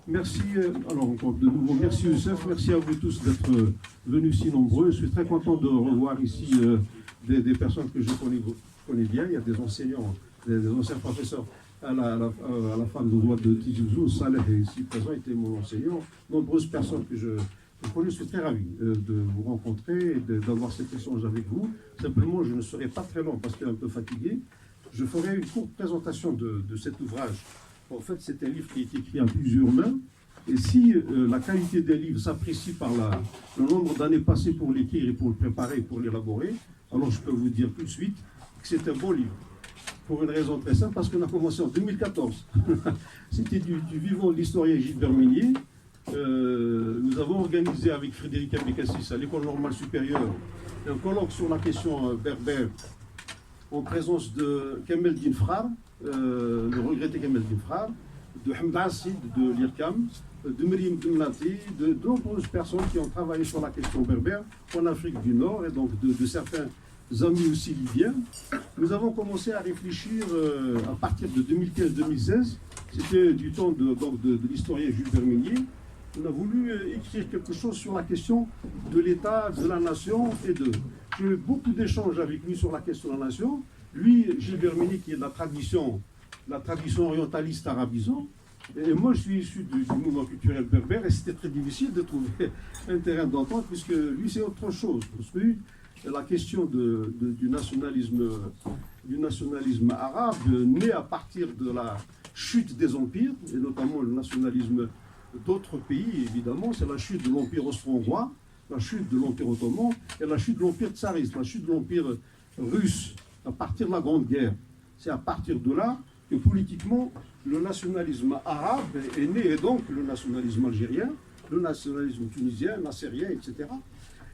Merci, alors encore de nouveau, merci Youssef, merci à vous tous d'être venus si nombreux. Je suis très content de revoir ici des personnes que je connais bien. Il y a des enseignants, des anciens professeurs à la fac de droit de Tizi Ouzou. Saleh est ici présent, était mon enseignant. Nombreuses personnes que je connais, je suis très ravi de vous rencontrer et d'avoir cet échange avec vous. Simplement, je ne serai pas très long parce que je suis un peu fatigué. Je ferai une courte présentation de cet ouvrage. En fait, c'est un livre qui est écrit à plusieurs mains. Et si la qualité des livres s'apprécie par le nombre d'années passées pour l'écrire et pour le préparer et pour l'élaborer, alors je peux vous dire tout de suite que c'est un bon livre. Pour une raison très simple, parce qu'on a commencé en 2014. C'était du vivant de l'historien Gilbert Meunier. Nous avons organisé avec Frédéric Abécassis à l'École normale supérieure un colloque sur la question berbère en présence de Kamel Dinfrar, le regretté Kamel Dinfrar, de Hamda Assid de l'IRCAM, de Myriam Demlati, de nombreuses personnes qui ont travaillé sur la question berbère en Afrique du Nord et donc de certains amis aussi libyens. Nous avons commencé à réfléchir à partir de 2015-2016, c'était du temps de l'historien Gilbert Meunier. On a voulu écrire quelque chose sur la question de l'État, de la nation et de... J'ai eu beaucoup d'échanges avec lui sur la question de la nation. Lui, Gilbert Meunier, qui est de la tradition orientaliste arabisant, et moi je suis issu du mouvement culturel berbère, et c'était très difficile de trouver un terrain d'entente, puisque lui c'est autre chose. Parce que la question du nationalisme arabe naît à partir de la chute des empires, et notamment le nationalisme d'autres pays, évidemment, c'est la chute de l'Empire austro-hongrois, la chute de l'Empire ottoman et la chute de l'Empire tsariste, la chute de l'Empire russe, à partir de la Grande Guerre. C'est à partir de là que politiquement, le nationalisme arabe est né, et donc le nationalisme algérien, le nationalisme tunisien, nassérien, etc.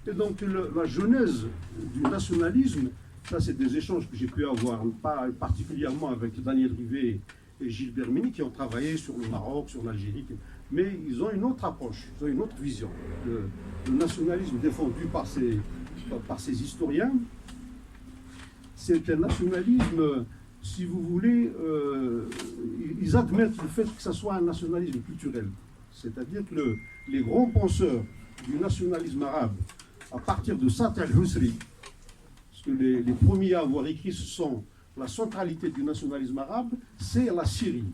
Et donc la genèse du nationalisme, ça c'est des échanges que j'ai pu avoir, pas particulièrement avec Daniel Rivet et Gilbert Meunier, qui ont travaillé sur le Maroc, sur l'Algérie, mais ils ont une autre approche, ils ont une autre vision. Le nationalisme défendu par ces historiens, c'est un nationalisme, si vous voulez, ils admettent le fait que ce soit un nationalisme culturel. C'est-à-dire que les grands penseurs du nationalisme arabe, à partir de Saad al-Husri, parce que les premiers à avoir écrit ce sont la centralité du nationalisme arabe, c'est la Syrie.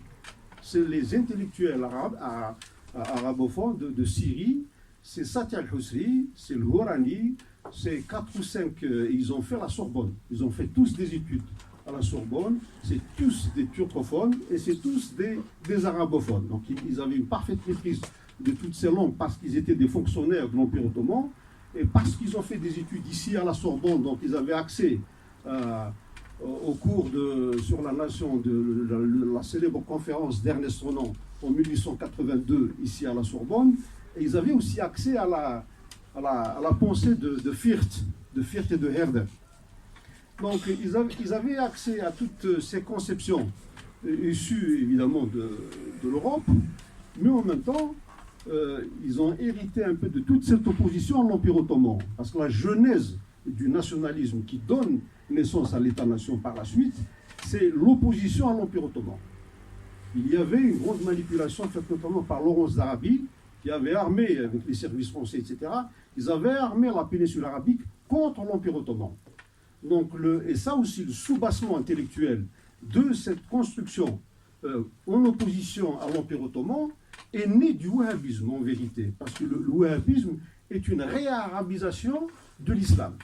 C'est les intellectuels arabophones de Syrie, c'est Saad al-Husri, c'est le Hourani, c'est 4 ou 5, ils ont fait la Sorbonne, ils ont fait tous des études à la Sorbonne, c'est tous des turcophones et c'est tous des arabophones. Donc ils avaient une parfaite maîtrise de toutes ces langues parce qu'ils étaient des fonctionnaires de l'Empire ottoman et parce qu'ils ont fait des études ici à la Sorbonne, donc ils avaient accès au cours sur la nation de la célèbre conférence d'Ernest Renan en 1882 ici à la Sorbonne, et ils avaient aussi accès à la pensée de Firth et de Herder. Donc ils avaient accès à toutes ces conceptions issues évidemment de l'Europe, mais en même temps ils ont hérité un peu de toute cette opposition à l'Empire ottoman, parce que la genèse du nationalisme qui donne naissance à l'État-nation par la suite, c'est l'opposition à l'Empire ottoman. Il y avait une grande manipulation faite notamment par Laurence d'Arabie, qui avait armé avec les services français, etc. Ils avaient armé la péninsule arabique contre l'Empire ottoman. Donc, et ça aussi, le soubassement intellectuel de cette construction en opposition à l'Empire ottoman est né du wahhabisme en vérité, parce que le wahhabisme est une réarabisation de l'islam.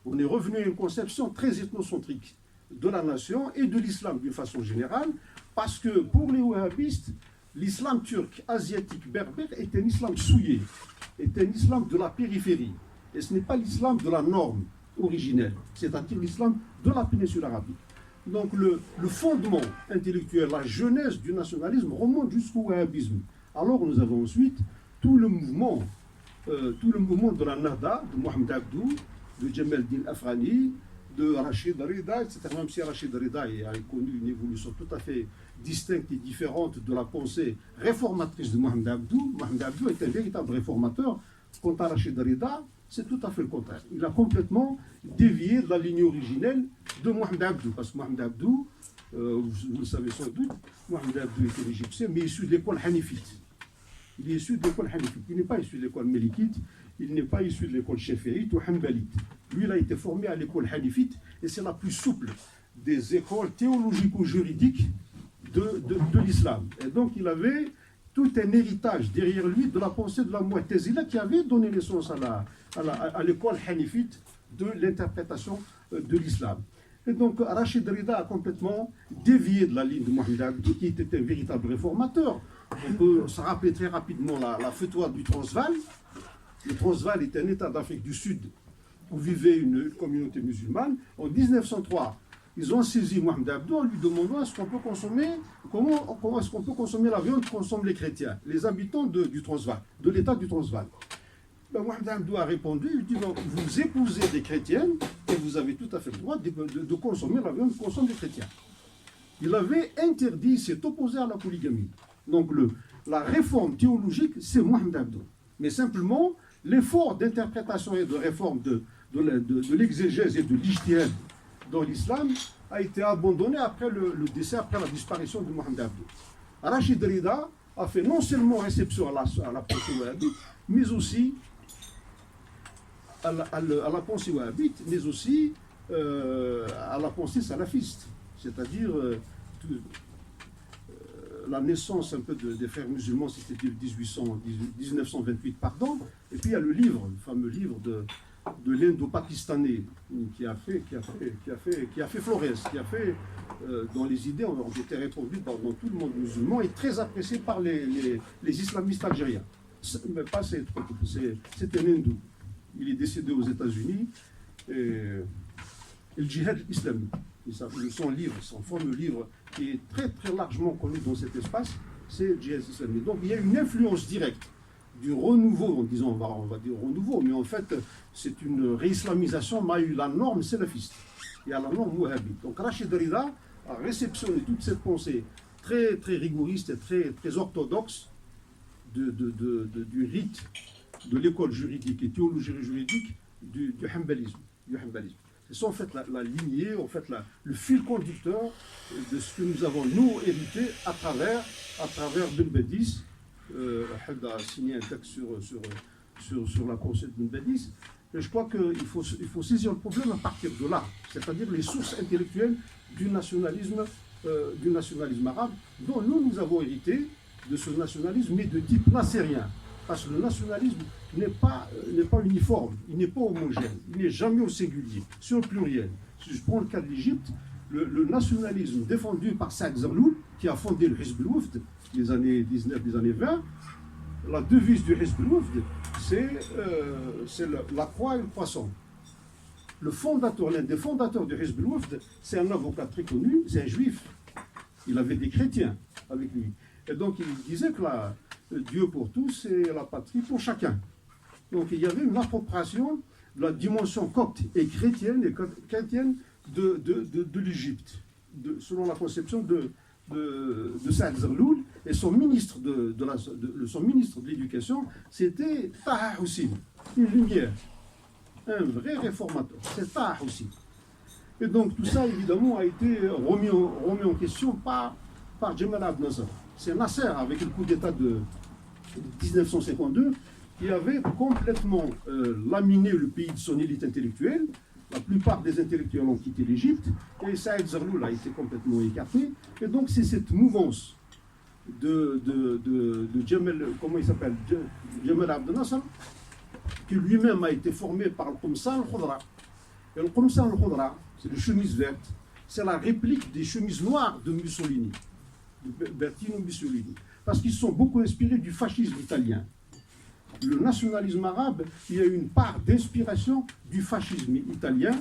On est revenu à une conception très ethnocentrique de la nation et de l'islam d'une façon générale, parce que pour les wahhabistes, l'islam turc, asiatique, berbère est un islam souillé, est un islam de la périphérie. Et ce n'est pas l'islam de la norme originelle, c'est-à-dire l'islam de la péninsule arabique. Donc le fondement intellectuel, la genèse du nationalisme remonte jusqu'au wahhabisme. Alors nous avons ensuite tout le mouvement de la Nahda, de Mohamed Abdou, de Djemal Din Afrani, de Rachid Rida, etc. Même si Rachid Rida a connu une évolution tout à fait distincte et différente de la pensée réformatrice de Mohamed Abdou. Mohamed Abdou est un véritable réformateur. Quant à Rachid Rida, c'est tout à fait le contraire. Il a complètement dévié de la ligne originelle de Mohamed Abdou, parce que Mohamed Abdou vous le savez sans doute, Mohamed Abdou était égyptien, mais issu de l'école hanifite. Il est issu de l'école hanifite. Il n'est pas issu de l'école mélikite, il n'est pas issu de l'école chéféite ou hanbalite. Lui, il a été formé à l'école hanifite et c'est la plus souple des écoles théologico-juridiques de l'islam. Et donc, il avait tout un héritage derrière lui de la pensée de la Mu'tazila qui avait donné naissance à l'école hanifite de l'interprétation de l'islam. Et donc, Rachid Rida a complètement dévié de la ligne de Mohamed Abdou, qui était un véritable réformateur. On peut se rappeler très rapidement la fatwa du Transvaal. Le Transvaal est un État d'Afrique du Sud où vivait une communauté musulmane. En 1903, ils ont saisi Mohamed Abdou en lui demandant est-ce qu'on peut consommer, comment est-ce qu'on peut consommer la viande que consomment les chrétiens, les habitants du Transvaal, de l'État du Transvaal. Ben, Mohamed Abdou a répondu, il dit non, vous épousez des chrétiennes et vous avez tout à fait le droit de consommer la viande que consomment les chrétiens. Il avait interdit, il s'est opposé à la polygamie. Donc la réforme théologique, c'est Mohamed Abdou. Mais simplement, l'effort d'interprétation et de réforme de l'exégèse et de l'ijtihad dans l'islam a été abandonné après le décès, après la disparition de Mohamed Abdou. Rachid Rida a fait non seulement réception à la pensée wahhabite, mais aussi à la pensée wahhabite, mais aussi à la pensée salafiste, c'est-à-dire la naissance un peu des frères musulmans, c'était 1928, pardon, et puis il y a le fameux livre de l'indo-pakistanais qui a fait Flores, qui a fait dont les idées ont été répandues dans tout le monde musulman et très appréciées par les islamistes algériens. Mais pas c'est un hindou. Il est décédé aux États-Unis. Et le djihad islamique. Son fameux livre qui est très très largement connu dans cet espace, c'est le djihad islamique. Donc il y a une influence directe du renouveau, en disant on va dire renouveau, mais en fait c'est une réislamisation la norme salafiste et à la norme wahhabite. Donc Rachid Rida a réceptionné toute cette pensée très très rigoriste et très très orthodoxe du rite de l'école juridique et théologie juridique du hanbalisme. C'est en fait la lignée, en fait le fil conducteur de ce que nous avons nous hérité à travers Ben Badis. Ahmed a signé un texte sur la pensée de Ben Badis. Et je crois qu'il faut saisir le problème à partir de là, c'est-à-dire les sources intellectuelles du nationalisme arabe, dont nous avons hérité de ce nationalisme, mais de type nassérien. Parce que le nationalisme n'est pas uniforme, il n'est pas homogène, il n'est jamais au singulier, c'est au pluriel. Si je prends le cas de l'Égypte, le nationalisme défendu par Saad Zarloul, qui a fondé le Hizb al-Wafd des années 19, des années 20, la devise du Hizb al-Wafd, c'est la croix et le poisson. L'un des fondateurs du Hizb al-Wafd, c'est un avocat très connu, c'est un juif. Il avait des chrétiens avec lui. Et donc il disait que Dieu pour tous et la patrie pour chacun. Donc il y avait une appropriation de la dimension copte et chrétienne de l'Égypte, selon la conception de Saad Zarloul, et son ministre de l'Éducation, c'était Taha Hussein, une lumière, un vrai réformateur, c'est Taha Hussein. Et donc tout ça évidemment a été remis en question par Jamal Abdel Nasser. C'est Nasser, avec le coup d'État de 1952, qui avait complètement laminé le pays de son élite intellectuelle. La plupart des intellectuels ont quitté l'Égypte et Saad Zarloul a été complètement écarté. Et donc c'est cette mouvance de Jamal, comment il s'appelle, Jamal Abdel Nasser, qui lui-même a été formé par le Qumsan al-Khudra. Et le Qumsan al-Khudra, c'est les chemises vertes, c'est la réplique des chemises noires de Mussolini, de Bertino Mussolini, parce qu'ils sont beaucoup inspirés du fascisme italien. Le nationalisme arabe, il y a une part d'inspiration du fascisme italien,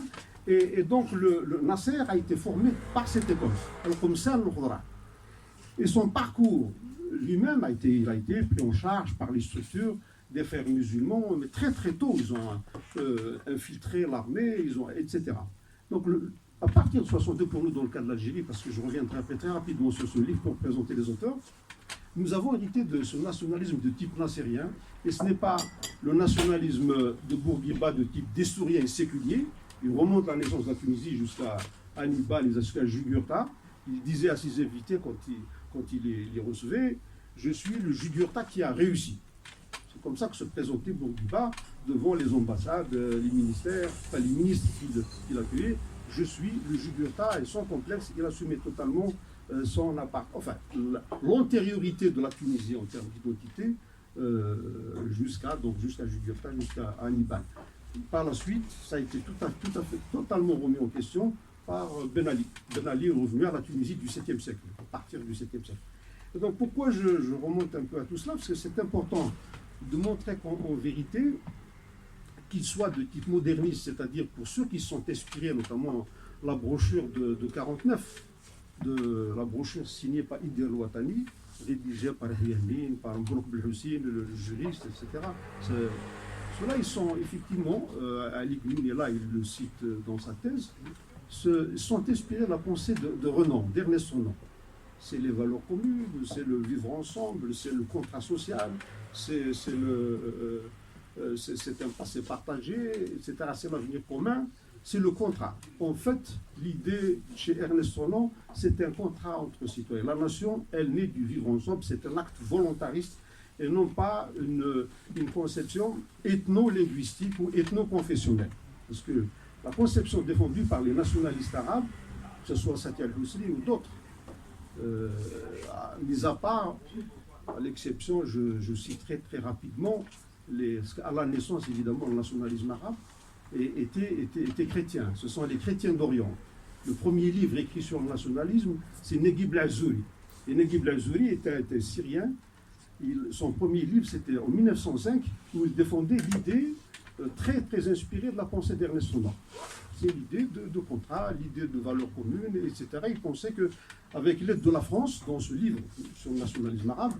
et donc le Nasser a été formé par cette école, Al-Qumsan al-Khudra. Et son parcours lui-même a été pris en charge par les structures des frères musulmans, mais très très tôt, ils ont infiltré l'armée, etc. Donc à partir de 62, pour nous, dans le cas de l'Algérie, parce que je reviendrai après très rapidement sur ce livre pour présenter les auteurs, nous avons hérité de ce nationalisme de type nassérien, et ce n'est pas le nationalisme de Bourguiba de type dessourien et séculier. Il remonte la naissance de la Tunisie jusqu'à Hannibal et jusqu'à Jugurtha. Il disait à ses invités quand il les recevait, je suis le Jugurtha qui a réussi. C'est comme ça que se présentait Bourguiba devant les ambassades, les ministères, enfin les ministres qu'il accueillait. Je suis le Jugurtha et sans complexe, il assumait totalement son appart. Enfin, l'antériorité de la Tunisie en termes d'identité jusqu'à Jugurtha, jusqu'à Hannibal. Par la suite, ça a été totalement remis en question par Ben Ali. Ben Ali est revenu à la Tunisie du 7e siècle, à partir du 7e siècle. Et donc pourquoi je remonte un peu à tout cela? Parce que c'est important de montrer qu'en vérité, qu'il soit de type moderniste, c'est-à-dire pour ceux qui sont inspirés, notamment la brochure de 49, de la brochure signée par Idil Watani, rédigée par Yamin, par Mbrouk Belhoussine, le juriste, etc. Ceux-là, ils sont effectivement, Ali Gouin est là, il le cite dans sa thèse, sont inspirés de la pensée de Renan, d'Ernest Renan. C'est les valeurs communes, c'est le vivre ensemble, c'est le contrat social, c'est un passé partagé, etc. C'est l'avenir commun, c'est le contrat. En fait, l'idée chez Ernest Renan, c'est un contrat entre citoyens. La nation, elle naît du vivre ensemble, c'est un acte volontariste et non pas une conception ethno-linguistique ou ethno-confessionnelle. Parce que la conception défendue par les nationalistes arabes, que ce soit Satia al-Husri ou d'autres, mis à part, à l'exception, je citerai très rapidement, à la naissance, évidemment, le nationalisme arabe était chrétien. Ce sont les chrétiens d'Orient. Le premier livre écrit sur le nationalisme, c'est Neguib al-Azouri. Et Neguib al-Azouri était syrien. Son premier livre, c'était en 1905, où il défendait l'idée très, très inspirée de la pensée d'Ernest Renan. C'est l'idée de contrat, l'idée de valeurs communes, etc. Il pensait qu'avec l'aide de la France, dans ce livre sur le nationalisme arabe,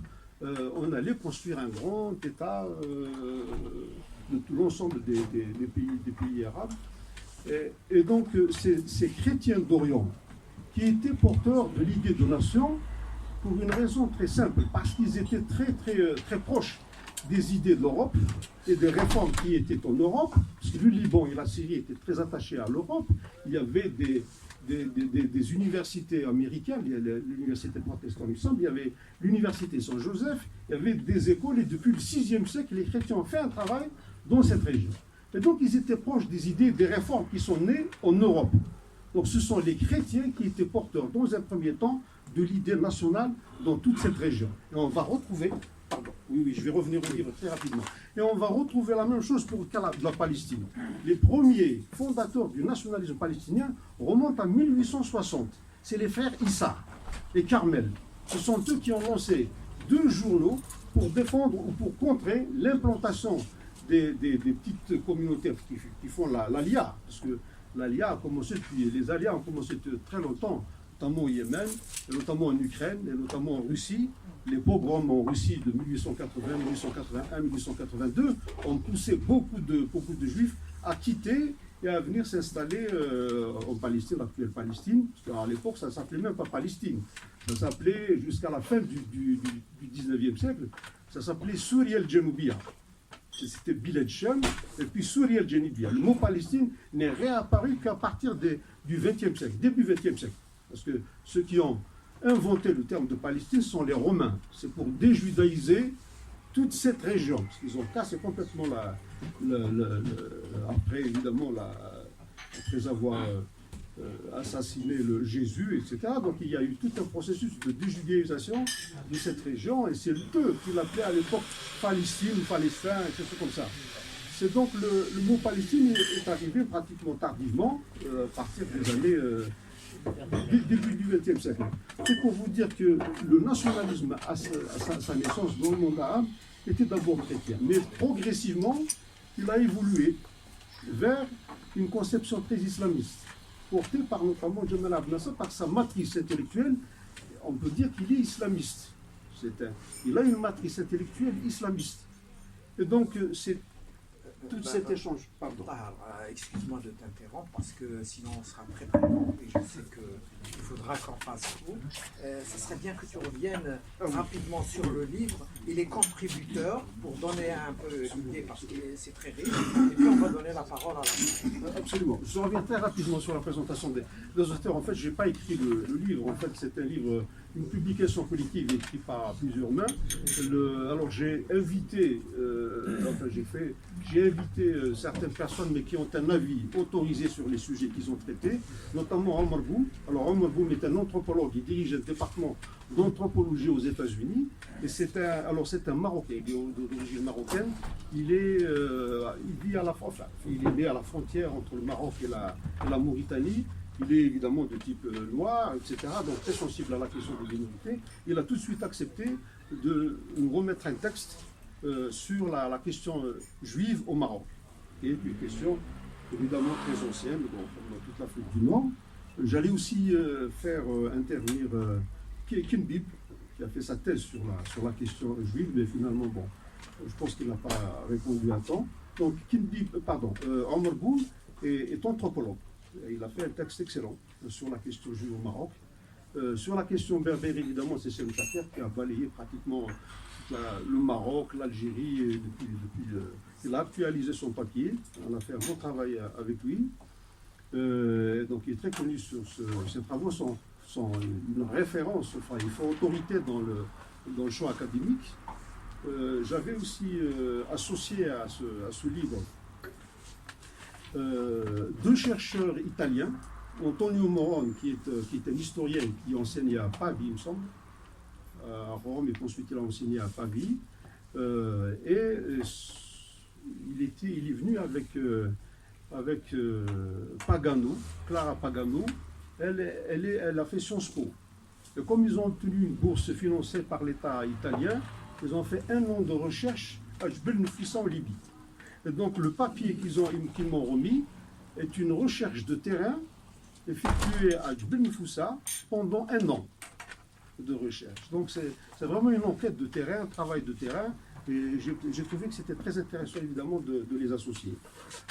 on allait construire un grand État de tout l'ensemble des pays arabes. Et donc, ces chrétiens d'Orient qui étaient porteurs de l'idée de nation pour une raison très simple, parce qu'ils étaient très, très, très proches des idées de l'Europe et des réformes qui étaient en Europe, parce que le Liban et la Syrie étaient très attachés à l'Europe. Il y avait des universités américaines, il y a l'université protestante, il me semble, il y avait l'université Saint-Joseph, il y avait des écoles, et depuis le VIe siècle, les chrétiens ont fait un travail dans cette région. Et donc, ils étaient proches des idées, des réformes qui sont nées en Europe. Donc, ce sont les chrétiens qui étaient porteurs, dans un premier temps, de l'idée nationale dans toute cette région. Et on va retrouver, oui, je vais revenir au livre très rapidement, et on va retrouver la même chose pour le cas de la Palestine. Les premiers fondateurs du nationalisme palestinien remontent à 1860. C'est les frères Issa et Carmel. Ce sont eux qui ont lancé 2 journaux pour défendre ou pour contrer l'implantation des petites communautés qui font l'Alia, parce que l'Alia a commencé les Alias ont commencé depuis très longtemps, notamment au Yémen, et notamment en Ukraine, et notamment en Russie. Les pogroms en Russie de 1880, 1881, 1882 ont poussé beaucoup de Juifs à quitter et à venir s'installer en Palestine, l'actuelle Palestine, parce qu'à l'époque, ça ne s'appelait même pas Palestine. Ça s'appelait, jusqu'à la fin du 19e siècle, ça s'appelait Souria el-Genoubia. C'était Bilad Sham, et puis Souria el-Genoubia. Le mot Palestine n'est réapparu qu'à partir du 20e siècle, début 20e siècle. Parce que ceux qui ont inventé le terme de Palestine sont les Romains. C'est pour déjudaïser toute cette région. Parce qu'ils ont cassé complètement après, évidemment, après avoir assassiné le Jésus, etc. Donc il y a eu tout un processus de déjudaïsation de cette région. Et c'est eux qui l'appelaient à l'époque Palestine ou Palestin, quelque chose comme ça. C'est donc le mot Palestine est arrivé pratiquement tardivement, à partir des années... début du XXe siècle. C'est pour vous dire que le nationalisme à sa naissance dans le monde arabe était d'abord chrétien, mais progressivement, il a évolué vers une conception très islamiste, portée par notamment Jamal Abdel Nasser, par sa matrice intellectuelle. On peut dire qu'il est islamiste. Il a une matrice intellectuelle islamiste. Et donc, tout cet échange. Pardon. Excuse-moi de t'interrompre parce que sinon on sera très très long et je sais qu'il faudra qu'on fasse tout. Ça serait bien que tu reviennes rapidement sur le livre et les contributeurs pour donner un peu l'idée parce que c'est très riche. Et puis on va donner la parole à la fin. Absolument. Je reviens très rapidement sur la présentation des auteurs. En fait, je n'ai pas écrit le livre. En fait, c'est un livre, une publication collective écrite par plusieurs mains. Alors j'ai invité, j'ai invité certaines personnes, mais qui ont un avis autorisé sur les sujets qu'ils ont traités, notamment Omar Boum. Alors Omar Boum est un anthropologue, il dirige un département d'anthropologie aux États-Unis, et c'est un Marocain, il est d'origine marocaine, il vit à il est né à la frontière entre le Maroc et la Mauritanie. Il est évidemment de type noir, etc., donc très sensible à la question des minorités. Il a tout de suite accepté de nous remettre un texte sur la question juive au Maroc, qui est une question évidemment très ancienne dans toute l'Afrique du Nord. J'allais aussi faire intervenir Kinbib, qui a fait sa thèse sur la question juive, mais finalement, bon, je pense qu'il n'a pas répondu à temps. Donc, Omar Boum est anthropologue. Il a fait un texte excellent sur la question juive au Maroc. Sur la question berbère, évidemment, c'est Selim Chaker qui a balayé pratiquement le Maroc, l'Algérie. Il a actualisé son papier. On a fait un bon travail avec lui. Donc, il est très connu sur ses travaux. Sont une référence, enfin, il faut autorité dans le champ académique. J'avais aussi associé à ce livre deux chercheurs italiens, Antonio Morone, qui est un historien qui enseigne à Pavie, il me semble, à Rome, et ensuite il a enseigné à Pavie, et il est venu avec Pagano, Clara Pagano. Elle a fait Sciences Po. Et comme ils ont obtenu une bourse financée par l'État italien, ils ont fait 1 an de recherche à Jbel Nfissa en Libye. Et donc le papier qu'ils m'ont remis est une recherche de terrain effectuée à Jbel Nfissa pendant 1 an de recherche. Donc c'est vraiment une enquête de terrain, un travail de terrain, et j'ai trouvé que c'était très intéressant évidemment de les associer.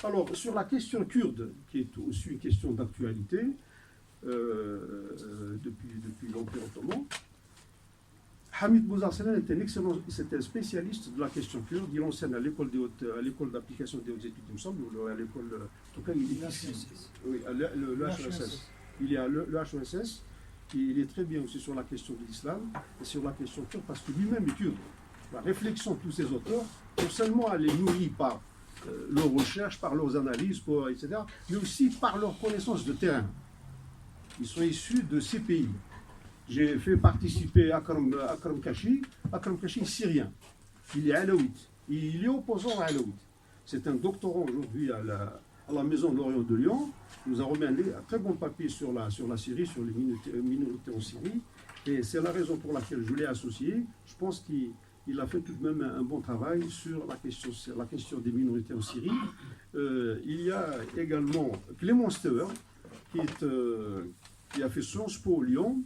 Alors sur la question kurde, qui est aussi une question d'actualité, depuis l'Empire ottoman, Hamid Bouzarslan c'était un spécialiste de la question kurde. Il enseigne à l'école d'application des hautes études, il me semble, ou à l'école, en tout cas, il est ici. Oui, à l'HESS. Il est à l'HESS. Il est très bien aussi sur la question de l'islam et sur la question kurde, parce que lui-même est kurde. La réflexion de tous ces auteurs, non seulement elle est nourrie par leurs recherches, par leurs analyses, etc., mais aussi par leur connaissance de terrain. Ils sont issus de ces pays. J'ai fait participer Akram Kashi. Akram Kashi est syrien. Il est alaouite. Il est opposant à alaouite. C'est un doctorant aujourd'hui à la Maison de l'Orient de Lyon. Il nous a remis un très bon papier sur la Syrie, sur les minorités en Syrie. Et c'est la raison pour laquelle je l'ai associé. Je pense qu'il a fait tout de même un bon travail sur la question des minorités en Syrie. Il y a également Clément Steuer, qui a fait Sciences Po Lyon.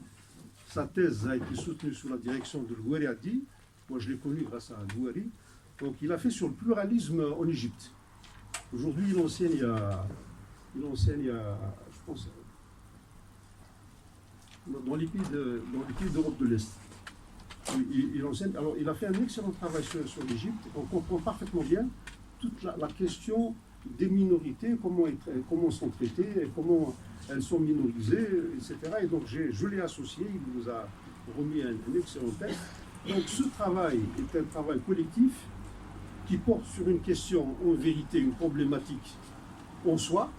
Sa thèse a été soutenue sous la direction de Louari Adi. Moi, je l'ai connu grâce à Louari. Donc, il a fait sur le pluralisme en Égypte. Aujourd'hui, il enseigne à, je pense, dans les pays d'Europe de l'Est. Il enseigne. Alors, il a fait un excellent travail sur l'Égypte. On comprend parfaitement bien toute la question des minorités, comment sont traitées, et comment elles sont minorisées, etc. Et donc je l'ai associé, il nous a remis un excellent texte. Donc ce travail est un travail collectif qui porte sur une question, en vérité, une problématique en soi,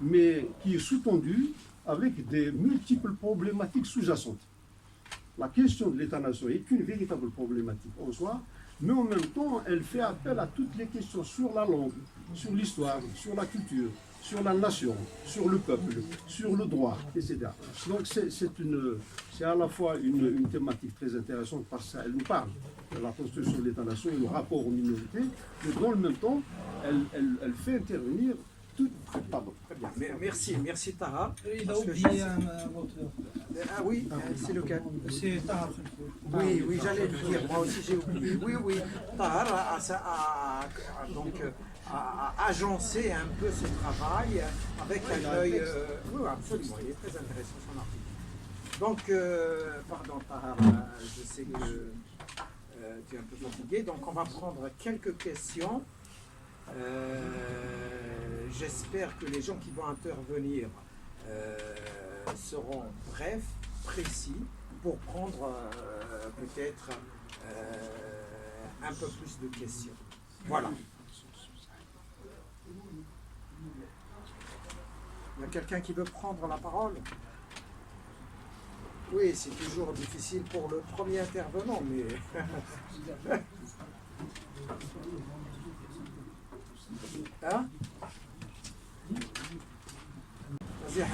mais qui est sous-tendue avec des multiples problématiques sous-jacentes. La question de l'État-nation est une véritable problématique en soi, mais en même temps, elle fait appel à toutes les questions sur la langue, sur l'histoire, sur la culture, sur la nation, sur le peuple, sur le droit, etc. Donc c'est à la fois une thématique très intéressante parce qu'elle nous parle de la construction de l'État-nation et le rapport aux minorités, mais dans le même temps, elle fait intervenir Pardon, très bien. Merci Tara. Il a Parce que oublié un auteur. Ah oui, c'est lequel? C'est Tahar. Oui, j'allais le dire, moi aussi j'ai oublié. Oui, Tahar a agencé un peu ce travail avec un œil. Oui, absolument, il est très intéressant son article. Donc, pardon Tahar, je sais que tu es un peu fatigué, donc on va prendre quelques questions. J'espère que les gens qui vont intervenir seront brefs, précis, pour prendre peut-être un peu plus de questions. Voilà. Il y a quelqu'un qui veut prendre la parole? Oui, c'est toujours difficile pour le premier intervenant, mais... Hein? Vas-y,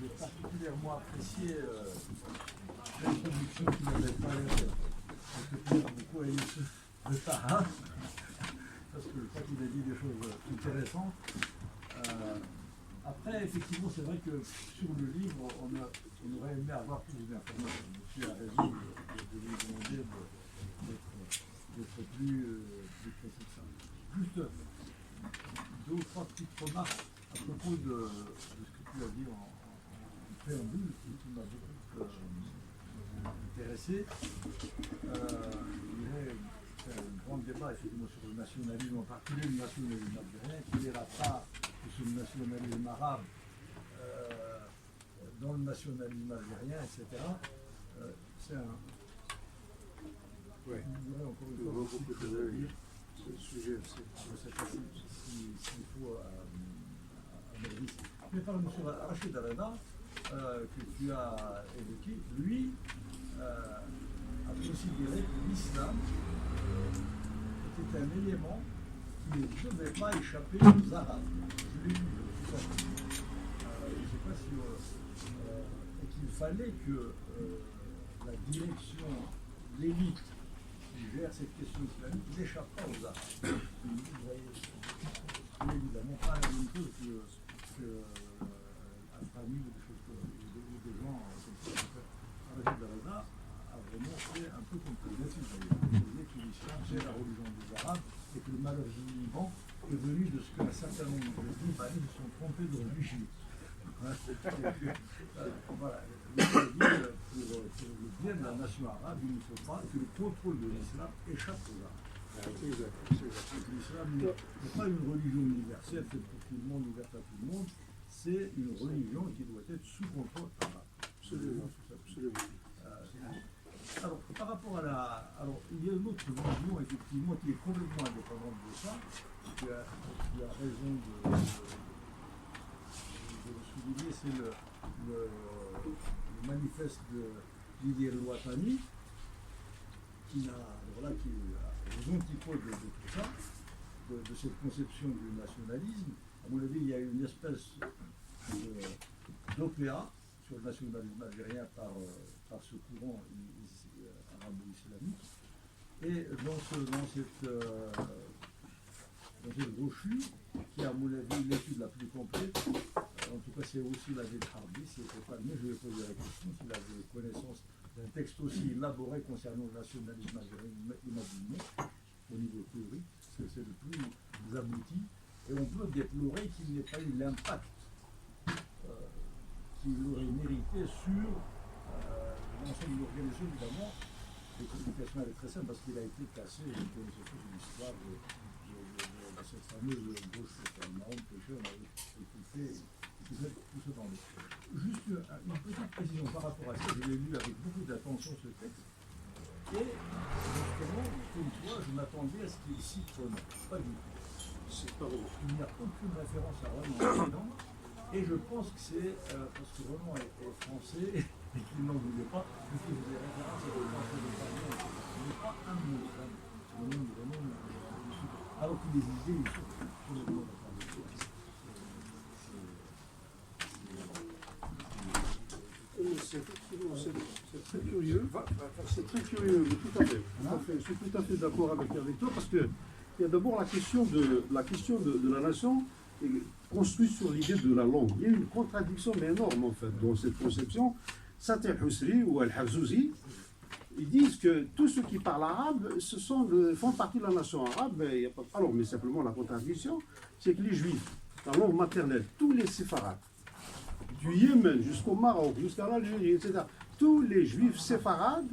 J'ai particulièrement apprécié l'introduction qui m'avait parlé beaucoup à Youssef de Taha, parce que je crois qu'il a dit des choses intéressantes. Après, effectivement, c'est vrai que sur le livre, on aurait aimé avoir plus d'informations. Monsieur a raison de lui demander d'être plus précis que ça. Juste deux ou trois petites remarques à propos de ce que tu as dit en préambule, qui m'a beaucoup intéressé. Il y a un grand débat effectivement sur le nationalisme, en particulier le nationalisme algérien, quelle est la part de ce nationalisme arabe dans le nationalisme algérien, etc. C'est un... Ouais. Encore une fois, beaucoup de ce sujet, je ne sais pas s'il faut analyser. Mais par exemple, sur Rachid Arada, que tu as évoqué, lui a considéré que l'islam était un élément qui ne devait pas échapper aux Arabes. Je l'ai lu, tout à fait. Je ne sais pas si... et qu'il fallait que la direction, l'élite qui gère cette question islamique n'échappe pas aux Arabes. C'est évidemment pas la même chose que Al-Fahmi ou des choses comme des gens comme ça. Rachid Arada a vraiment fait un peu comme Kadhafi d'ailleurs. Il disait que l'islam c'est la religion des Arabes et que le malheur du Liban est venu de ce qu'un certain nombre de Libanais se sont trompés de religion. Voilà. Pour le bien de la nation arabe, il ne faut pas que le contrôle de l'islam échappe aux Arabes. L'islam n'est pas une religion universelle, faite pour tout le monde, ouverte à tout le monde. C'est une religion qui doit être sous contrôle arabe. Absolument. Alors, par rapport à la... Alors, il y a une autre vision, effectivement, qui est complètement indépendante de ça. Tu as raison de le souligner, c'est le manifeste de Didier Louatani, qui a les antipodes de tout ça, de cette conception du nationalisme. À mon avis, il y a une espèce d'opéra sur le nationalisme algérien par ce courant arabo-islamique. Et dans cette brochure, qui est à mon avis l'étude la plus complète, en tout cas c'est aussi la del Harbi, c'est pas le mien, je vais poser la question s'il avait connaissance d'un texte aussi élaboré concernant le nationalisme algérien imaginaire au niveau théorique, parce que c'est le plus abouti, et on peut déplorer qu'il n'ait pas eu l'impact qu'il aurait mérité sur l'ensemble de l'organisation, évidemment. Les communications, elle est très simple parce qu'il a été cassé, vous connaissez tous l'histoire de cette fameuse gauche marron pêcheur, on avait écouté tout ça dans les... Juste une petite précision par rapport à ça, je l'ai lu avec beaucoup d'attention ce texte, et justement, comme toi, je m'attendais à ce qu'il cite Renan. Pas du tout. Il n'y a aucune référence à Renan dedans, et je pense que c'est parce que Renan est français et qu'il n'en voulait pas, puisqu'il faisait référence à des Français de Paris. Il n'est pas un mot, le nom de Renan, alors que les idées, ils sont sur le plan de la C'est très curieux. C'est très curieux, mais tout à fait. Je suis tout à fait d'accord avec toi parce que Il y a d'abord la question de la nation construite sur l'idée de la langue. Il y a une contradiction mais énorme en fait dans cette conception. Saint el-Husri ou Al-Hazouzi, ils disent que tous ceux qui parlent arabe font partie de la nation arabe. Il y a pas, alors, mais simplement la contradiction, c'est que les juifs, la langue maternelle, tous les séfarades, du Yémen jusqu'au Maroc, jusqu'à l'Algérie, etc., tous les juifs séfarades,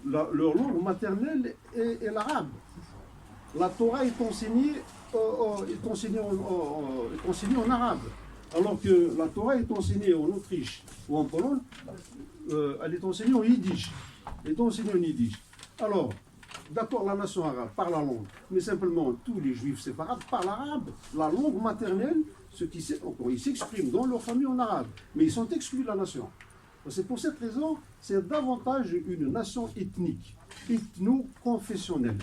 leur langue maternelle est l'arabe. La Torah est enseignée en arabe. Alors que la Torah est enseignée en Autriche ou en Pologne, elle est enseignée en yiddish. Alors, d'accord, la nation arabe parle la langue, mais simplement tous les juifs séfarades parlent arabe, la langue maternelle, ils s'expriment dans leur famille en arabe, mais ils sont exclus de la nation. C'est pour cette raison, c'est davantage une nation ethnique, ethno-confessionnelle.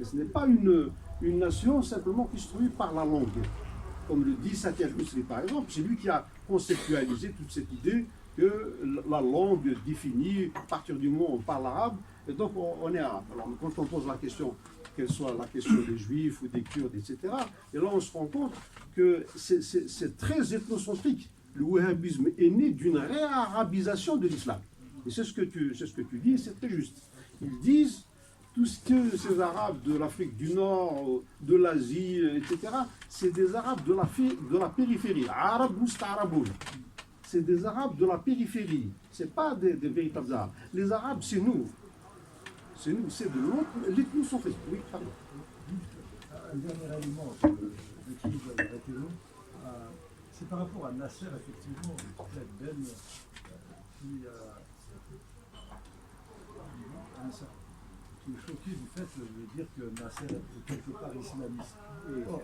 Et ce n'est pas une nation simplement construite par la langue. Comme le dit Saint el-Husri par exemple, c'est lui qui a conceptualisé toute cette idée que la langue définit, à partir du moment où on parle arabe, et donc on est arabe. Alors quand on pose la question, qu'elle soit la question des juifs ou des kurdes, etc., et là on se rend compte que c'est très ethnocentrique. Le wahhabisme est né d'une réarabisation de l'islam. Et c'est ce que tu dis, et c'est très juste. Ils disent tout ce que ces Arabes de l'Afrique du Nord, de l'Asie, etc., c'est des Arabes de la périphérie. Arab musta'araboun. C'est des Arabes de la périphérie. Ce n'est pas des véritables Arabes. Les Arabes, c'est nous. C'est nous, c'est de l'autre. L'ethno-centrisme. Oui, pardon. Un dernier élément que j'utilise avec Réthélo, c'est par rapport à Nasser, effectivement, peut-être Ben, qui est choqué du fait de dire que Nasser est quelque part islamiste. Or,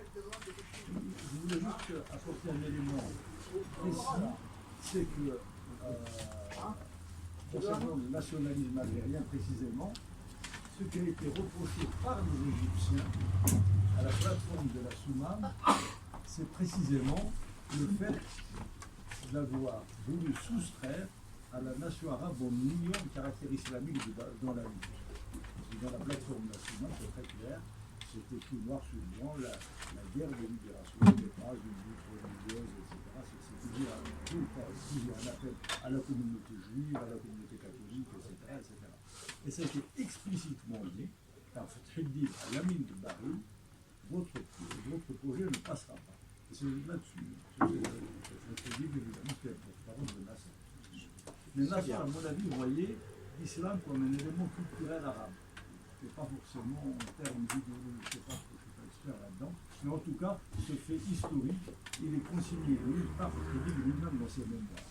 je voulais juste apporter un élément précis, c'est que concernant le nationalisme algérien précisément, ce qui a été reproché par les Égyptiens à la plateforme de la Soumane, c'est précisément le fait d'avoir voulu soustraire à la nation arabe au million de caractères islamiques dans la lutte. Dans la plateforme nationale, c'est très clair, c'est écrit noir sur blanc, la guerre de libération, les bases d'une lutte religieuse, etc. C'est toujours un appel à la communauté juive, à la communauté catholique, etc. Et ça a été explicitement dit par Fethreddin Yamin de Baril, votre projet ne passera pas. Et c'est là-dessus, Fethreddin évidemment qui est le porte-parole de Nasser. Mais Nasser, à mon avis, voyait l'islam comme un élément culturel arabe. Pas forcément en termes d'idéologie, je ne sais pas, je ne suis pas expert là-dedans, mais en tout cas, ce fait historique, il est consigné par lui-même dans ses mémoires.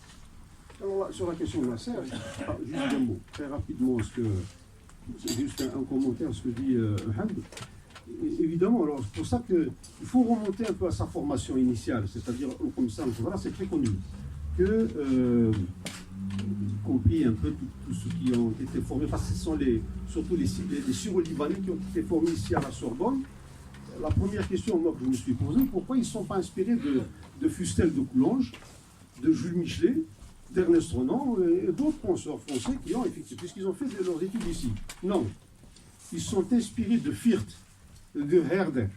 Alors là, sur la question de Nasser, juste un mot, très rapidement, c'est juste un commentaire à ce que dit Hamd. Évidemment, alors c'est pour ça qu'il faut remonter un peu à sa formation initiale, c'est-à-dire comme ça, voilà, c'est très connu, que y compris un peu tous ceux qui ont été formés, parce que ce sont surtout les Syro-Libanais qui ont été formés ici à la Sorbonne. La première question moi, que je me suis posée, pourquoi ils ne sont pas inspirés de Fustel de Coulanges, de Jules Michelet, d'Ernest Renan et d'autres penseurs français qui ont effectivement, puisqu'ils ont fait leurs études ici. Non, ils sont inspirés de Firth, de Herder.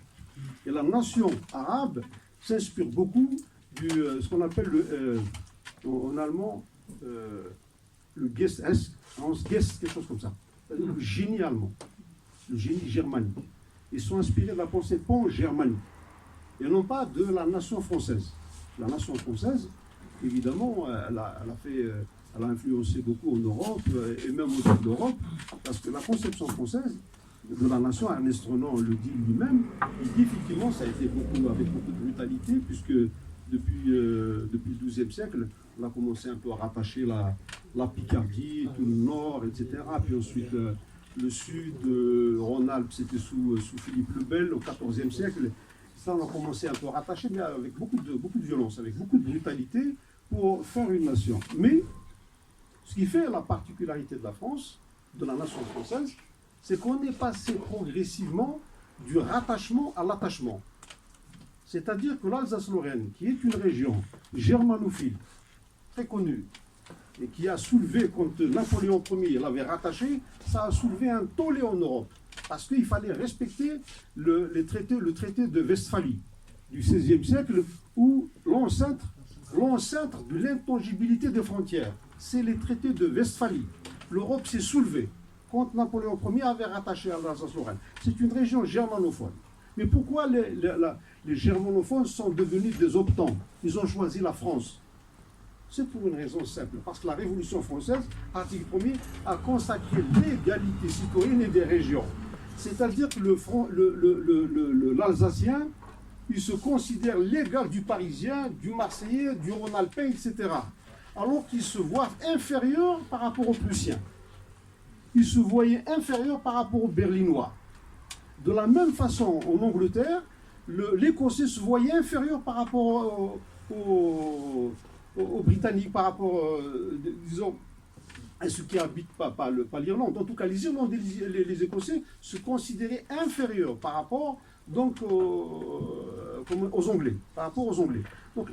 Et la nation arabe s'inspire beaucoup de ce qu'on appelle en allemand le Geist, quelque chose comme ça, c'est-à-dire le génie allemand, le génie germanique. Ils sont inspirés de la pensée pan-germanique et non pas de la nation française. La nation française, évidemment, elle a influencé beaucoup en Europe et même au-delà de l'Europe, parce que la conception française de la nation, Ernest Renan le dit lui-même, il dit effectivement ça a été avec beaucoup de brutalité, puisque depuis le XIIe siècle, on a commencé un peu à rattacher la Picardie, tout le nord, etc. Puis ensuite le sud, Rhône-Alpes, c'était sous Philippe le Bel au XIVe siècle. Ça, on a commencé un peu à rattacher, mais avec beaucoup de violence, avec beaucoup de brutalité, pour faire une nation. Mais ce qui fait la particularité de la France, de la nation française, c'est qu'on est passé progressivement du rattachement à l'attachement. C'est-à-dire que l'Alsace-Lorraine, qui est une région germanophile, très connue, et qui a soulevé, quand Napoléon Ier l'avait rattaché, ça a soulevé un tollé en Europe. Parce qu'il fallait respecter le traité de Westphalie du XVIe siècle, où l'ancêtre de l'intangibilité des frontières, c'est les traités de Westphalie. L'Europe s'est soulevée quand Napoléon Ier avait rattaché à l'Alsace-Lorraine. C'est une région germanophone. Mais pourquoi les germanophones sont devenus des optants? Ils ont choisi la France. C'est pour une raison simple, parce que la Révolution française, article 1er, a consacré l'égalité citoyenne et des régions. C'est-à-dire que l'Alsacien, il se considère l'égal du Parisien, du Marseillais, du Rhône-Alpin, etc. Alors qu'il se voit inférieur par rapport aux Prussiens. Il se voyait inférieur par rapport aux Berlinois. De la même façon, en Angleterre, l'Écossais se voyait inférieur par rapport aux Britanniques, par rapport, disons, à ceux qui habitent pas l'Irlande. En tout cas, les Irlandais, les Écossais se considéraient inférieurs par rapport donc, aux Anglais. Par rapport aux Anglais. Donc,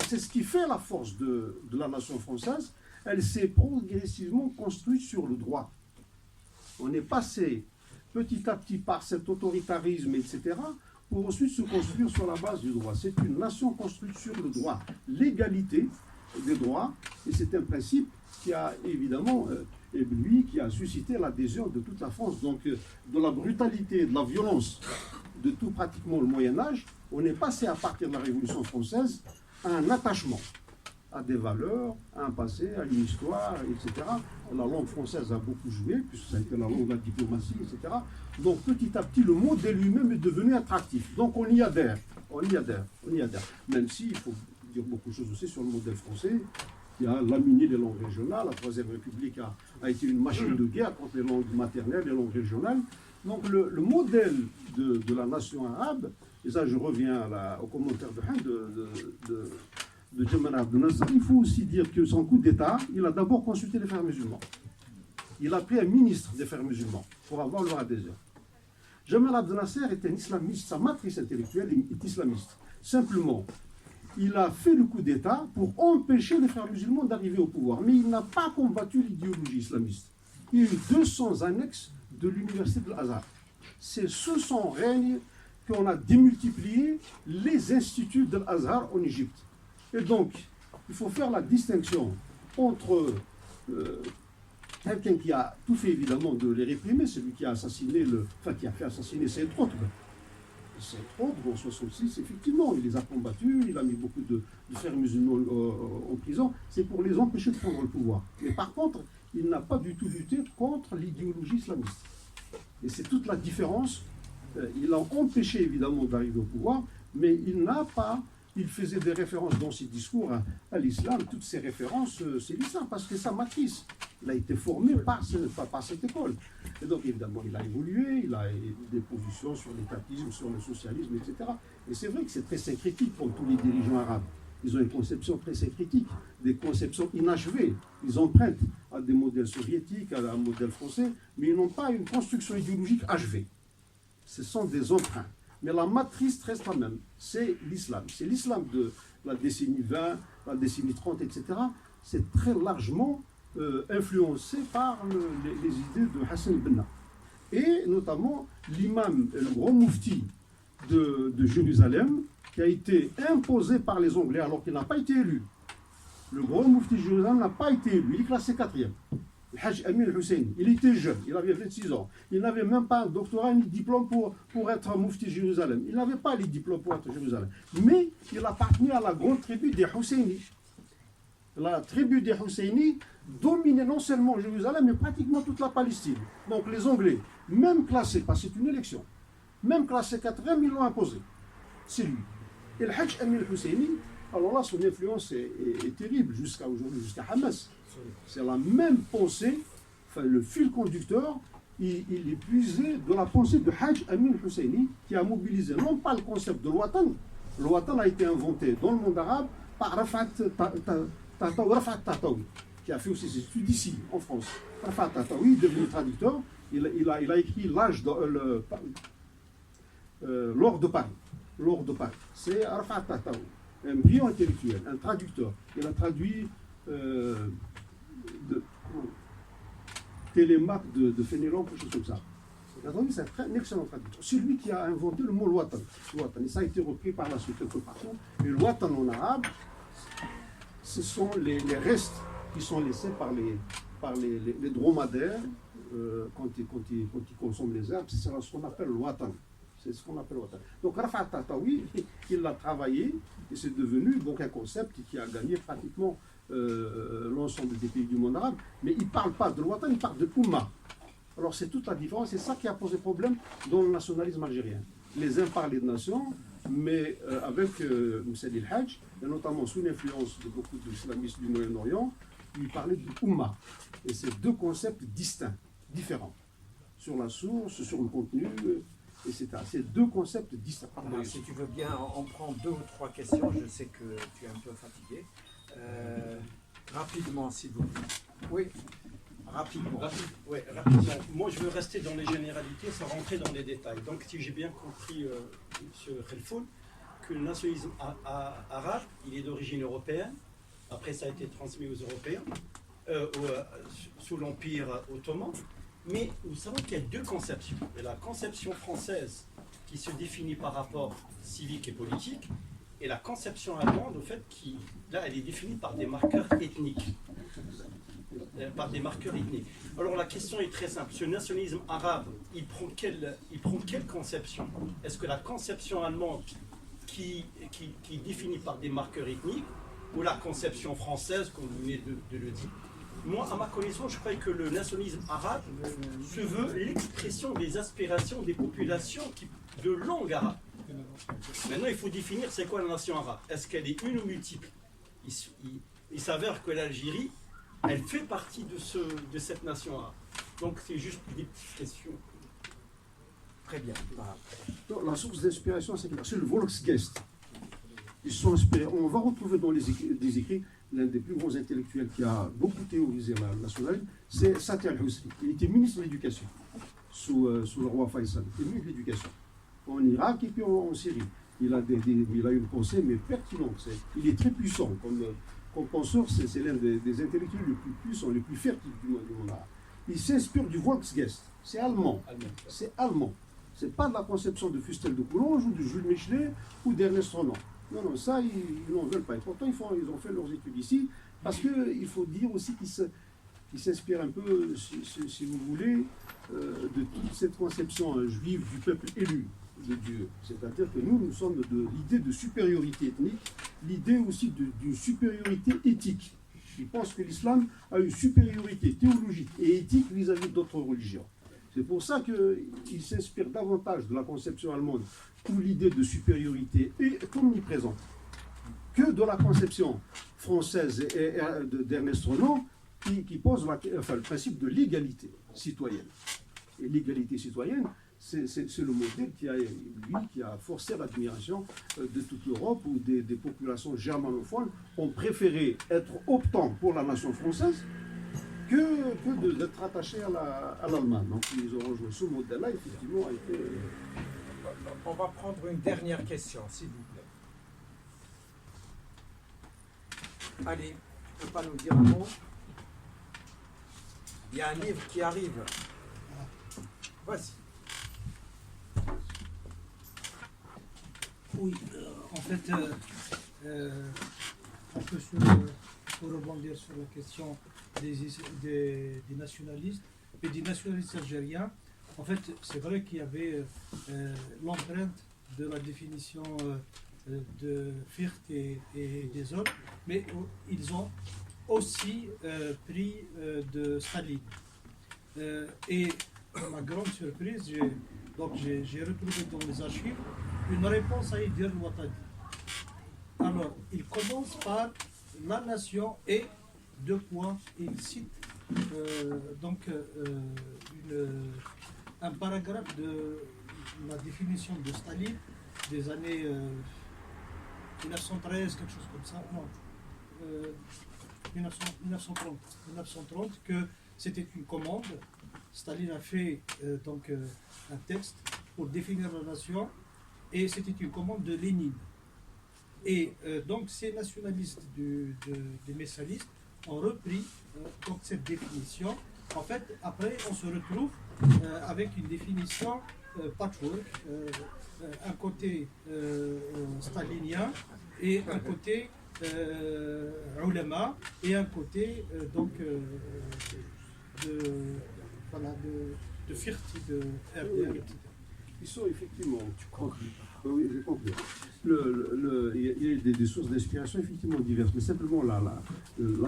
c'est ce qui fait la force de la nation française. Elle s'est progressivement construite sur le droit. On est passé petit à petit par cet autoritarisme, etc., pour ensuite se construire sur la base du droit. C'est une nation construite sur le droit, l'égalité des droits, et c'est un principe qui a évidemment ébloui, qui a suscité l'adhésion de toute la France. Donc, de la brutalité, de la violence, de tout pratiquement le Moyen-Âge, on est passé à partir de la Révolution française à un attachement à des valeurs, à un passé, à une histoire, etc. La langue française a beaucoup joué, puisque ça a été la langue de la diplomatie, etc. Donc petit à petit, le modèle lui-même est devenu attractif. Donc on y adhère, on y adhère. Même s'il faut dire beaucoup de choses aussi sur le modèle français, qui a laminé les langues régionales. La Troisième République a été une machine de guerre contre les langues maternelles, les langues régionales. Donc le modèle de la nation arabe, et ça je reviens au commentaire de Jamal Abdel Nasser, il faut aussi dire que son coup d'État, il a d'abord consulté les frères musulmans. Il a pris un ministre des frères musulmans pour avoir leur adhésion. Jamal Abdel Nasser est un islamiste, sa matrice intellectuelle est islamiste. Simplement, il a fait le coup d'État pour empêcher les frères musulmans d'arriver au pouvoir. Mais il n'a pas combattu l'idéologie islamiste. Il y a eu 200 annexes de l'université de l'Azhar. C'est sous son règne qu'on a démultiplié les instituts de l'Azhar en Égypte. Et donc, il faut faire la distinction entre quelqu'un qui a tout fait évidemment de les réprimer, celui qui a assassiné qui a fait assassiner Saïd Qutb. Saïd Qutb, en 1966, effectivement, il les a combattus, il a mis beaucoup de frères musulmans en prison, c'est pour les empêcher de prendre le pouvoir. Mais par contre, il n'a pas du tout lutté contre l'idéologie islamiste. Et c'est toute la différence. Il a empêché évidemment d'arriver au pouvoir, mais il faisait des références dans ses discours à l'islam. Toutes ces références, c'est l'islam, parce que sa matrice, il a été formé par cette école. Et donc, évidemment, il a évolué, il a des positions sur l'étatisme, sur le socialisme, etc. Et c'est vrai que c'est très syncrétique pour tous les dirigeants arabes. Ils ont une conception très syncrétique, des conceptions inachevées. Ils empruntent à des modèles soviétiques, à un modèle français, mais ils n'ont pas une construction idéologique achevée. Ce sont des emprunts. Mais la matrice reste la même, c'est l'islam. C'est l'islam de la décennie 20, la décennie 30, etc. C'est très largement influencé par les idées de Hassan Benna. Et notamment l'imam, le grand moufti de Jérusalem, qui a été imposé par les Anglais alors qu'il n'a pas été élu. Le grand moufti de Jérusalem n'a pas été élu, il est classé 4e. Le Hajj Amin Hussein, il était jeune, il avait 26 ans. Il n'avait même pas un doctorat ni diplôme pour être moufti de Jérusalem. Il n'avait pas les diplômes pour être Jérusalem. Mais il appartenait à la grande tribu des Husseini. La tribu des Husseini dominait non seulement Jérusalem, mais pratiquement toute la Palestine. Donc les Anglais, même classés, parce que c'est une élection, même classé 4e, ils l'ont imposé. C'est lui. Et le Hajj Amin Husseini, alors là, son influence est terrible jusqu'à aujourd'hui, jusqu'à Hamas. C'est la même pensée, enfin, le fil conducteur, il est puisé de la pensée de Hajj Amin Husseini, qui a mobilisé non pas le concept de l'Ouatan. L'Ouatan a été inventé dans le monde arabe par Rafat Tahtaoui, qui a fait aussi ses études ici, en France. Rafat Tahtaoui est devenu traducteur, il a écrit L'Or de Paris. L'Or de Paris. C'est Rafat Tahtaoui, un brillant intellectuel, un traducteur. Il a traduit Télémaque de Fénélon, quelque chose comme ça. C'est un excellent traducteur. C'est lui qui a inventé le mot Watan. Et ça a été repris par la suite quelque part. Et le Watan en arabe, ce sont les restes qui sont laissés par les dromadaires quand ils consomment les herbes. C'est ce qu'on appelle le Watan. C'est ce qu'on appelle le Watan. Donc Rafat Tatawi, il l'a travaillé et c'est devenu donc un concept qui a gagné pratiquement l'ensemble des pays du monde arabe. Mais il ne parle pas de Watan, il parle de Oumma. Alors c'est toute la différence, c'est ça qui a posé problème dans le nationalisme algérien. Les uns parlaient de nation, mais avec Moussa El Hadj, et notamment sous l'influence de beaucoup d'islamistes du Moyen-Orient, il parlait de Oumma. Et c'est deux concepts distincts, différents, sur la source, sur le contenu, etc. C'est deux concepts distincts. Alors, si tu veux bien, on prend 2 ou 3 questions, je sais que tu es un peu fatigué. Rapidement, s'il vous plaît. Oui. Rapidement. Rapidement. Moi, je veux rester dans les généralités sans rentrer dans les détails. Donc, si j'ai bien compris, M. Khelfoun, que le nationalisme arabe, il est d'origine européenne. Après, ça a été transmis aux Européens, sous l'Empire ottoman. Mais nous savons qu'il y a 2 conceptions. Il y a la conception française qui se définit par rapport civique et politique, et la conception allemande, au fait, qui, là, elle est définie par des marqueurs ethniques. Alors la question est très simple. Ce nationalisme arabe, il prend quelle conception? Est-ce que la conception allemande qui est définie par des marqueurs ethniques, ou la conception française, comme vous venez de le dire? Moi, à ma connaissance, je crois que le nationalisme arabe se veut l'expression des aspirations des populations de langue arabe. Maintenant, il faut définir c'est quoi la nation arabe. Est-ce qu'elle est une ou multiple? Il s'avère que l'Algérie, elle fait partie de cette nation arabe. Donc c'est juste des petites questions. Très bien. Donc, la source d'inspiration, c'est le Volksgeist. Ils sont inspirés. On va retrouver dans des écrits l'un des plus grands intellectuels qui a beaucoup théorisé la nationalisme, c'est Sati al-Husri. Il était ministre de l'Éducation sous le roi Faisal. Il était ministre de l'Éducation en Irak et puis en Syrie. Il a une pensée mais pertinente. Il est très puissant comme penseur. C'est l'un des intellectuels les plus puissants, les plus fertiles du monde arabe. Il s'inspire du Volksgeist. C'est allemand. C'est allemand. C'est pas de la conception de Fustel de Coulanges ou de Jules Michelet ou d'Ernest Renan. Non, ça, ils n'en veulent pas. Et pourtant, ils ont fait leurs études ici, parce qu'il faut dire aussi qu'ils s'inspirent un peu, si vous voulez, de toute cette conception juive du peuple élu de Dieu. C'est-à-dire que nous sommes de l'idée de supériorité ethnique, l'idée aussi d'une supériorité éthique. Ils pensent que l'islam a une supériorité théologique et éthique vis-à-vis d'autres religions. C'est pour ça qu'ils s'inspirent davantage de la conception allemande, où l'idée de supériorité est omniprésente, que de la conception française d'Ernest Renan, qui pose le principe de l'égalité citoyenne. Et l'égalité citoyenne, c'est le modèle qui a forcé l'admiration de toute l'Europe, où des populations germanophones ont préféré être optant pour la nation française que d'être attachés à l'Allemagne. Donc ils ont rejoint ce modèle-là, effectivement, a été... On va prendre une dernière question, s'il vous plaît. Allez, tu ne peux pas nous dire un mot? Il y a un livre qui arrive. Vas-y. Oui, en fait, un peu pour rebondir sur la question des nationalistes et des nationalistes algériens. En fait, c'est vrai qu'il y avait l'empreinte de la définition de Fichte et des autres, mais ils ont aussi pris de Staline. Et à ma grande surprise, j'ai retrouvé dans les archives une réponse à Idir Ouattadi. Alors, il commence par la nation et deux points, il cite un paragraphe de la définition de Staline des années 1913, quelque chose comme ça, non, 1930, que c'était une commande. Staline a fait un texte pour définir la nation et c'était une commande de Lénine. Et donc ces nationalistes des messalistes ont repris donc cette définition. En fait, après, on se retrouve avec une définition patchwork, un côté stalinien et un côté ulama et un côté donc de Firti, de RDR, etc. Ils sont effectivement, oui, j'ai compris. Il y a des sources d'inspiration effectivement diverses, mais simplement la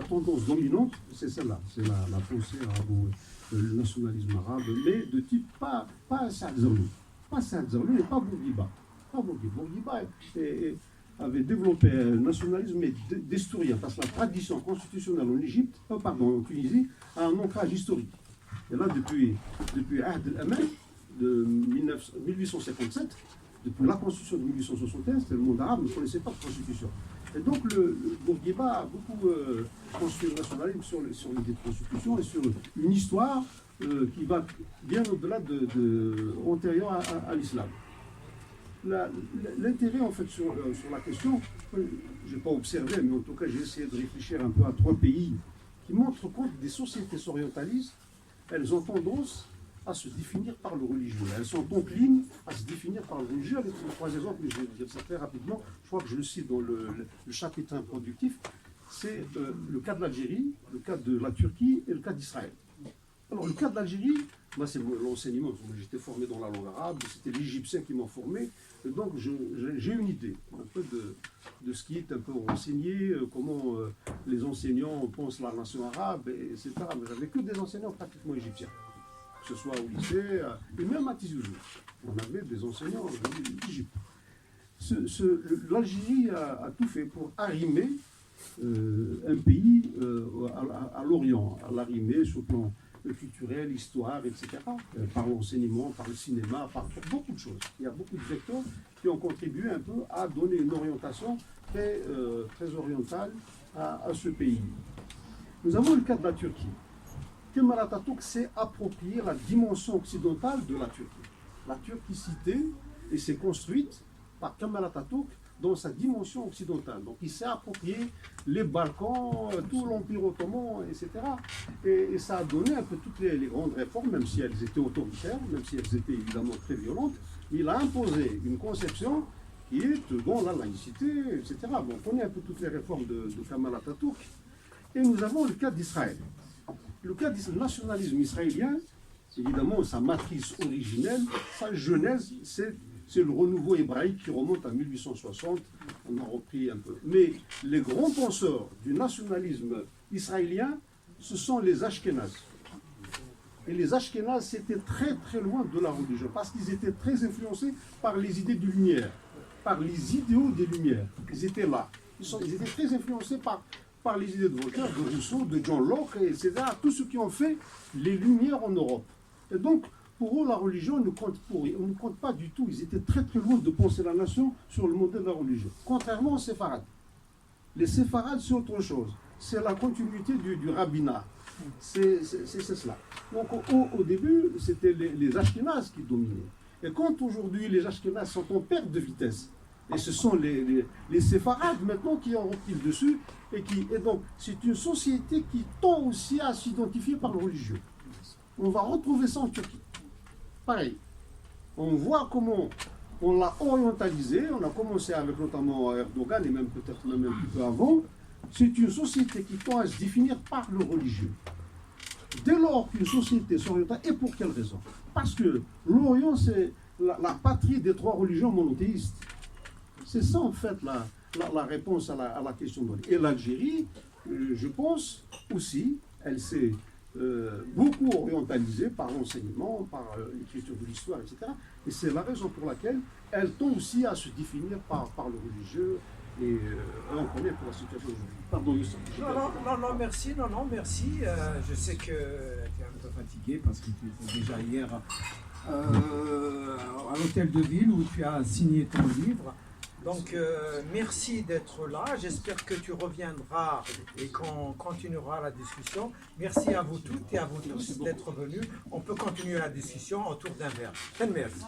tendance dominante, c'est celle-là, c'est la pensée arabe, le nationalisme arabe, mais de type pas Saad Zarloul, pas Saad Zarloul et pas Bourguiba. Bourguiba avait développé un nationalisme destourien, parce que la tradition constitutionnelle en Égypte, en Tunisie, a un ancrage historique. Et là, depuis Ahd el-Aman, de 1857, depuis la constitution de 1871, le monde arabe ne connaissait pas de constitution. Et donc le Bourguiba a beaucoup construit le nationalisme sur l'idée de constitution et sur une histoire qui va bien au-delà antérieure à l'islam. L'intérêt en fait sur la question, je n'ai pas observé, mais en tout cas j'ai essayé de réfléchir un peu à 3 pays qui montrent compte des sociétés orientalistes. Elles ont tendance à se définir par le religieux. Elles sont enclines à se définir par le religieux. Avec 3 exemples, je vais dire ça très rapidement. Je crois que je le cite dans le chapitre introductif. C'est le cas de l'Algérie, le cas de la Turquie et le cas d'Israël. Alors, le cas de l'Algérie, moi, c'est l'enseignement. J'étais formé dans la langue arabe, c'était l'Égyptien qui m'a formé. Et donc, j'ai une idée un peu de ce qui est un peu enseigné, comment les enseignants pensent la nation arabe, etc. Mais j'avais que des enseignants pratiquement égyptiens, que ce soit au lycée, et même à Tizi Ouzou. On avait des enseignants d'Égypte. L'Algérie a tout fait pour arrimer un pays à l'Orient, à l'arrimer sur le plan culturel, histoire, etc., par l'enseignement, par le cinéma, par beaucoup de choses. Il y a beaucoup de vecteurs qui ont contribué un peu à donner une orientation très orientale à ce pays. Nous avons le cas de la Turquie. Kemal Atatürk s'est approprié la dimension occidentale de la Turquie. La turquicité s'est construite par Kemal Atatürk dans sa dimension occidentale. Donc il s'est approprié les Balkans, tout l'Empire ottoman, etc. Et ça a donné un peu toutes les grandes réformes, même si elles étaient autoritaires, même si elles étaient évidemment très violentes. Il a imposé une conception qui est dans la laïcité, etc. Bon, on connaît un peu toutes les réformes de Kemal Atatürk. Et nous avons le cas d'Israël. Le cas du nationalisme israélien, évidemment, sa matrice originelle, sa genèse, c'est le renouveau hébraïque qui remonte à 1860, on a repris un peu. Mais les grands penseurs du nationalisme israélien, ce sont les Ashkénazes. Et les Ashkénazes, c'était très très loin de la religion, parce qu'ils étaient très influencés par les idées de lumière, par les idéaux des Lumières. Ils étaient là. Ils étaient très influencés par les idées de Voltaire, de Rousseau, de John Locke, etc. Tous ceux qui ont fait les Lumières en Europe. Et donc, pour eux, la religion ne compte pas du tout. Ils étaient très très loin de penser la nation sur le modèle de la religion. Contrairement aux séfarades. Les séfarades, c'est autre chose. C'est la continuité du rabbinat. C'est cela. Donc au début, c'était les Ashkénazes qui dominaient. Et quand aujourd'hui les Ashkénazes sont en perte de vitesse, et ce sont les séfarades maintenant qui ont repris le dessus, et donc c'est une société qui tend aussi à s'identifier par le religieux. On va retrouver ça en Turquie. Pareil, on voit comment on l'a orientalisé, on a commencé avec notamment Erdogan et même peut-être même un petit peu avant. C'est une société qui tend à se définir par le religieux. Dès lors qu'une société s'oriente, et pour quelle raison? Parce que l'Orient, c'est la patrie des 3 religions monothéistes. C'est ça en fait la réponse à la question donnée. Et l'Algérie, je pense aussi, elle s'est beaucoup orientalisée par l'enseignement, par l'écriture de l'histoire, etc. Et c'est la raison pour laquelle elle tend aussi à se définir par le religieux. Et on connaît pour la situation aujourd'hui. Pardon, Non, merci. Je sais que tu es un peu fatigué parce que tu étais déjà hier à l'hôtel de ville où tu as signé ton livre. Donc, merci d'être là. J'espère que tu reviendras et qu'on continuera la discussion. Merci à vous toutes et à vous tous d'être venus. On peut continuer la discussion autour d'un verre. Merci.